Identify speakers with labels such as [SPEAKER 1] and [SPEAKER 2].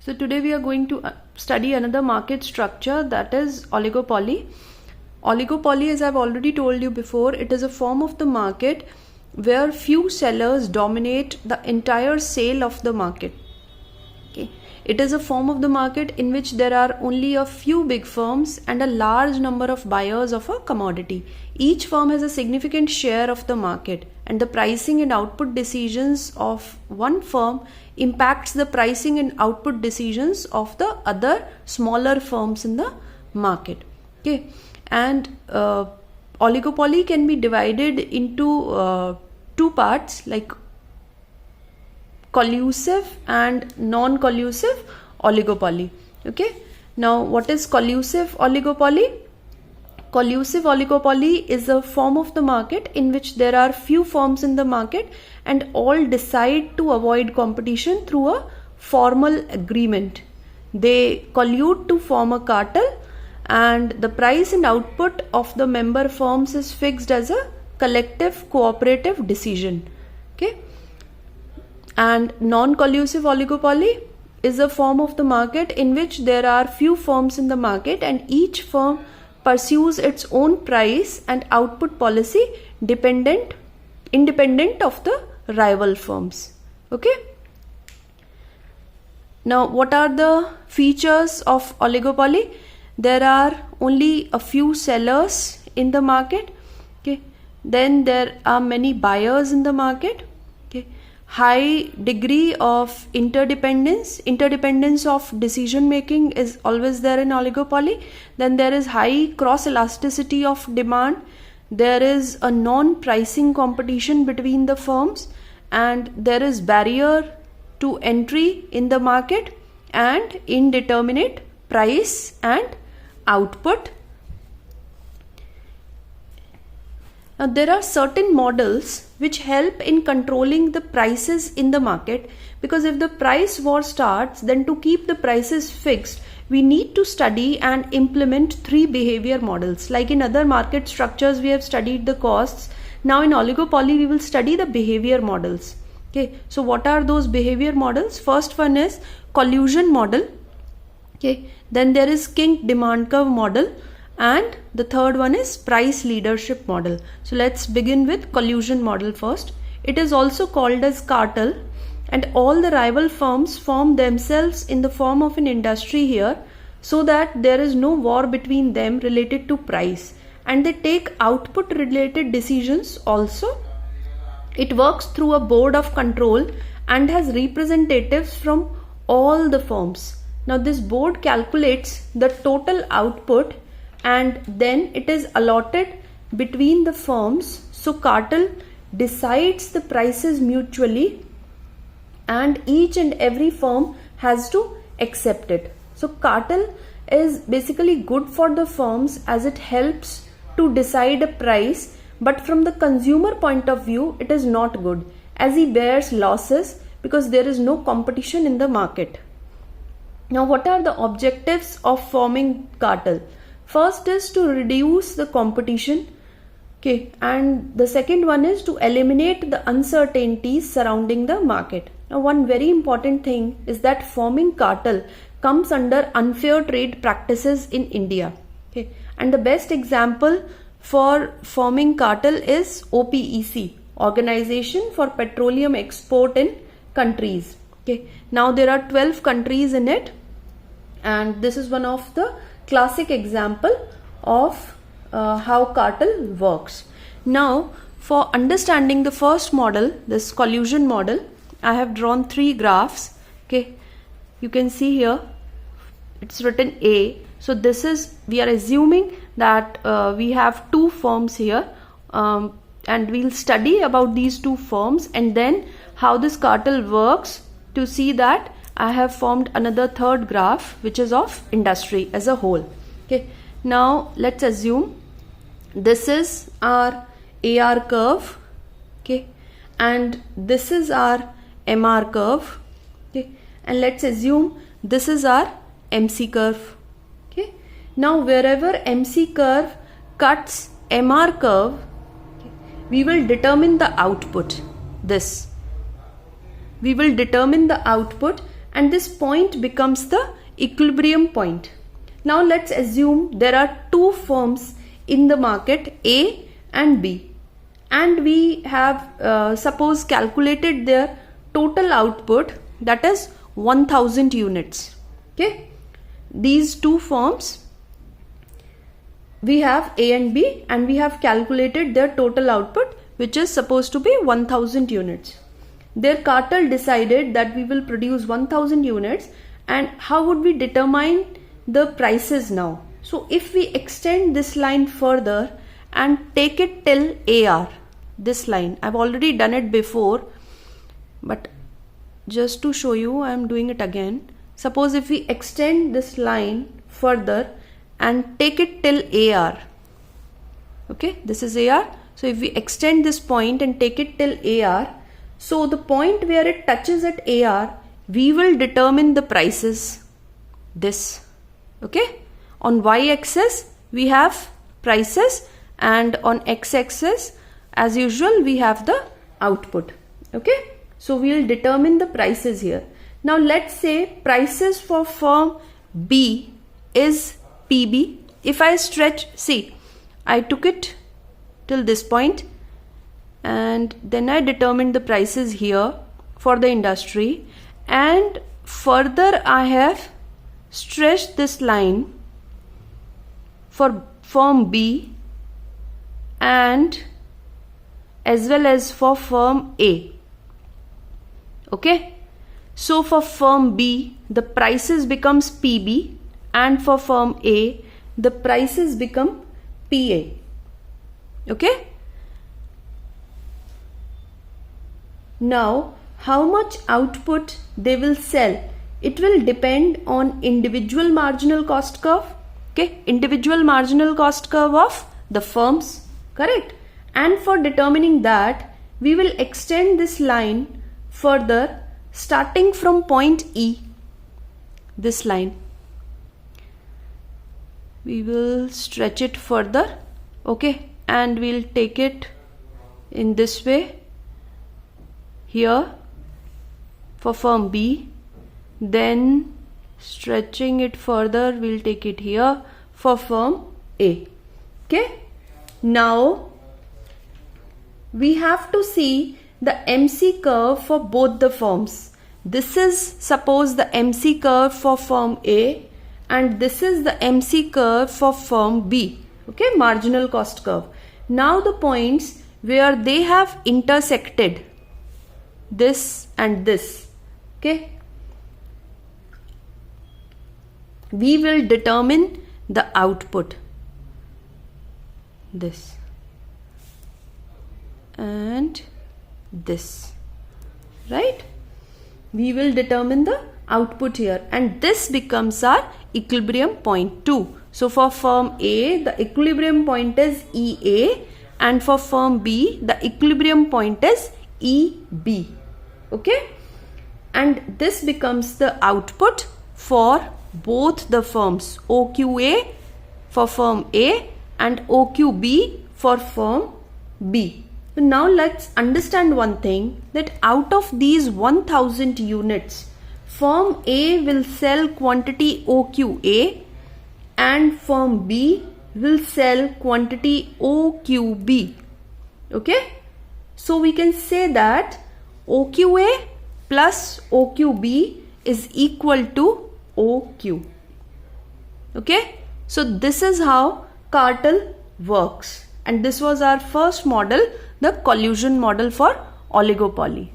[SPEAKER 1] So today we are going to study another market structure, that is oligopoly. Oligopoly, as I've already told you before, it is a form of the market where few sellers dominate the entire sale of the market. Okay. It is a form of the market in which there are only a few big firms and a large number of buyers of a commodity. Each firm has a significant share of the market, and the pricing and output decisions of one firm impacts the pricing and output decisions of the other smaller firms in the market. Okay. And oligopoly can be divided into two parts, like collusive and non-collusive oligopoly. Okay. Now, what is collusive oligopoly? Collusive oligopoly is a form of the market in which there are few firms in the market and all decide to avoid competition through a formal agreement. They collude to form a cartel, and the price and output of the member firms is fixed as a collective cooperative decision. Okay. And non-collusive oligopoly is a form of the market in which there are few firms in the market and each firm pursues its own price and output policy independent of the rival firms. Okay. Now, what are the features of oligopoly? There are only a few sellers in the market. Okay. Then there are many buyers in the market. Okay. High degree of interdependence of decision making is always there in oligopoly. Then there is high cross elasticity of demand. There is a non-pricing competition between the firms, and there is barrier to entry in the market and indeterminate price and output. Now, there are certain models which help in controlling the prices in the market, because if the price war starts, then to keep the prices fixed, we need to study and implement three behavior models. Like in other market structures, we have studied the costs. Now in oligopoly, we will study the behavior models. Okay. So what are those behavior models? First one is collusion model. Okay. Then there is kink demand curve model. And the third one is price leadership model. So let's begin with collusion model first. It is also called as cartel, and all the rival firms form themselves in the form of an industry here so that there is no war between them related to price, and they take output related decisions also. It works through a board of control and has representatives from all the firms. Now this board calculates the total output and then it is allotted between the firms. So cartel decides the prices mutually and each and every firm has to accept it. So cartel is basically good for the firms as it helps to decide a price, but from the consumer point of view it is not good as he bears losses because there is no competition in the market. Now, what are the objectives of forming cartel? First is to reduce the competition. Okay, and the second one is to eliminate the uncertainties surrounding the market. Now, one very important thing is that forming cartel comes under unfair trade practices in India. Okay, and the best example for forming cartel is OPEC, Organization for Petroleum Export in Countries. Okay, now there are 12 countries in it, and this is one of the classic example of how cartel works. Now, for understanding the first model, this collusion model, I have drawn three graphs. Okay, you can see here it's written A. So this is, we are assuming that we have two firms here, and we'll study about these two firms and then how this cartel works. To see that, I have formed another third graph which is of industry as a whole. Okay, now let's assume this is our AR curve. Okay, and this is our MR curve. Okay, and let's assume this is our MC curve. Okay, now wherever MC curve cuts MR curve, okay, we will determine the output. We will determine the output and this point becomes the equilibrium point. Now let's assume there are two firms in the market, A and B, and we have suppose calculated their total output, that is 1000 units. Okay, these two firms, we have A and B, and we have calculated their total output, which is supposed to be 1000 units. Their cartel decided that we will produce 1000 units, and how would we determine the prices now? So if we extend this line further and take it till AR, this line, I've already done it before, but just to show you I am doing it again. Suppose if we extend this line further and take it till AR, okay, this is AR. So if we extend this point and take it till AR, so the point where it touches at AR, we will determine the prices, this. Okay, on y-axis we have prices, and on x-axis as usual we have the output. Okay, so we will determine the prices here. Now let's say prices for firm B is PB. If I stretch, see, I took it till this point and then I determined the prices here for the industry, and further I have stretched this line for firm B and as well as for firm A. Okay, so for firm B the prices becomes PB, and for firm A the prices become PA. Okay, now how much output they will sell, it will depend on individual marginal cost curve. Okay, individual marginal cost curve of the firms, correct? And for determining that, we will extend this line further starting from point E, this line. We will stretch it further, okay, and we'll take it in this way here for firm B, then stretching it further we'll take it here for firm A. Okay, now we have to see the MC curve for both the firms. This is suppose the MC curve for firm A, and this is the MC curve for firm B. Okay, marginal cost curve. Now the points where they have intersected, this and this, okay, we will determine the output, this and this, right? We will determine the output here, and this becomes our equilibrium point 2. So for firm A the equilibrium point is EA, and for firm B the equilibrium point is EB. Okay, and this becomes the output for both the firms, OQA for firm A and OQB for firm B. So now let's understand one thing, that out of these 1000 units, firm A will sell quantity OQA and firm B will sell quantity OQB. Okay, so we can say that OQA plus OQB is equal to OQ. Okay, so this is how cartel works, and this was our first model, the collusion model for oligopoly.